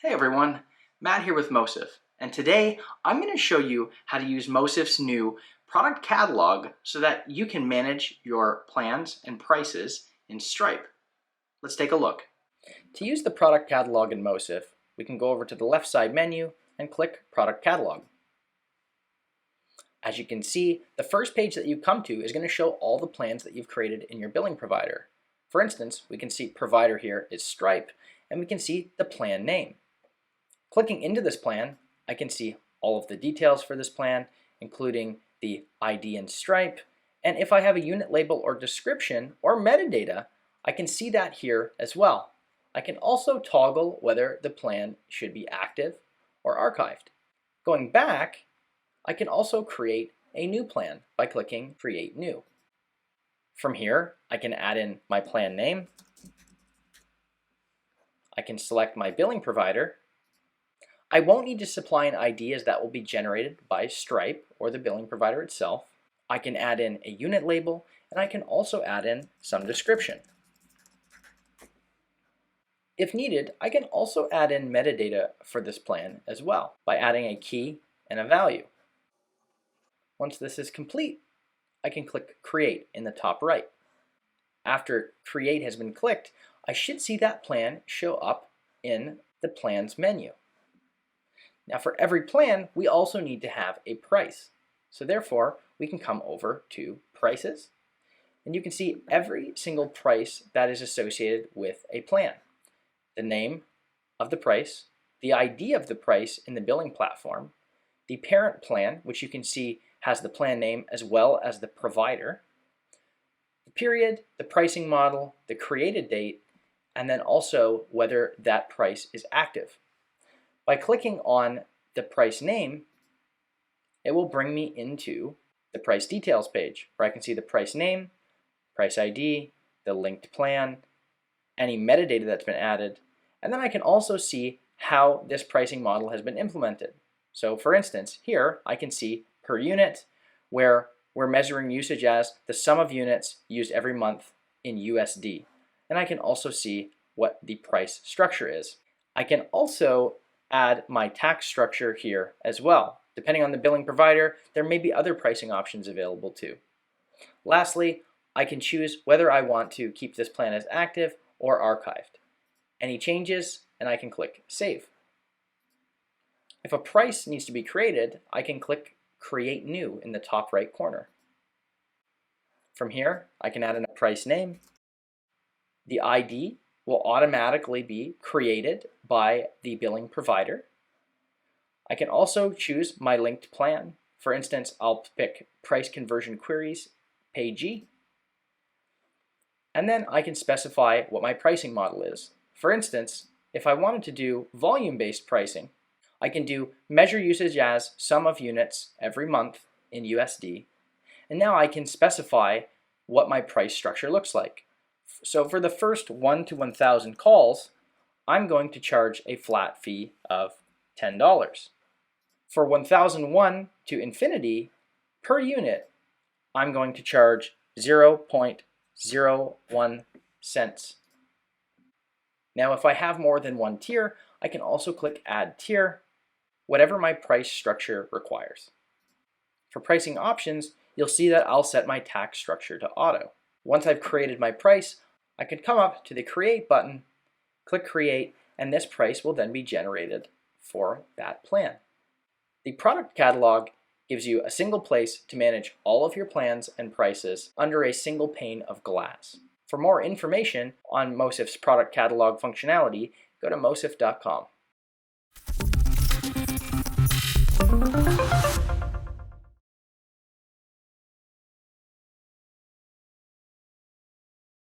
Hey everyone, Matt here with Mosif, and today I'm going to show you how to use Mosif's new product catalog so that you can manage your plans and prices in Stripe. Let's take a look. To use the product catalog in Mosif, we can go over to the left side menu and click Product Catalog. As you can see, the first page that you come to is going to show all the plans that you've created in your billing provider. For instance, we can see provider here is Stripe, and we can see the plan name. Clicking into this plan, I can see all of the details for this plan, including the ID in Stripe, and if I have a unit label or description or metadata, I can see that here as well. I can also toggle whether the plan should be active or archived. Going back, I can also create a new plan by clicking Create New. From here, I can add in my plan name. I can select my billing provider. I won't need to supply an ID as that will be generated by Stripe or the billing provider itself. I can add in a unit label, and I can also add in some description. If needed, I can also add in metadata for this plan as well by adding a key and a value. Once this is complete, I can click Create in the top right. After Create has been clicked, I should see that plan show up in the Plans menu. Now for every plan, we also need to have a price. So therefore, we can come over to Prices, and you can see every single price that is associated with a plan. The name of the price, the ID of the price in the billing platform, the parent plan, which you can see has the plan name as well as the provider, the period, the pricing model, the created date, and then also whether that price is active. By clicking on the price name, it will bring me into the price details page where I can see the price name, price ID, the linked plan, any metadata that's been added, and then I can also see how this pricing model has been implemented. So for instance, here I can see per unit where we're measuring usage as the sum of units used every month in USD. And I can also see what the price structure is. I can also add my tax structure here as well. Depending on the billing provider, there may be other pricing options available too. Lastly, I can choose whether I want to keep this plan as active or archived. Any changes, and I can click Save. If a price needs to be created, I can click Create New in the top right corner. From here, I can add in a price name. The ID will automatically be created by the billing provider. I can also choose my linked plan. For instance, I'll pick Price Conversion Queries, PayG. And then I can specify what my pricing model is. For instance, if I wanted to do volume-based pricing, I can do measure usage as sum of units every month in USD. And now I can specify what my price structure looks like. So for the first 1 to 1,000 calls, I'm going to charge a flat fee of $10. For 1,001 to infinity, per unit, I'm going to charge 0.01 cents. Now if I have more than one tier, I can also click Add Tier, whatever my price structure requires. For pricing options, you'll see that I'll set my tax structure to auto. Once I've created my price, I can come up to the Create button, click Create, and this price will then be generated for that plan. The product catalog gives you a single place to manage all of your plans and prices under a single pane of glass. For more information on Mosif's product catalog functionality, go to mosif.com.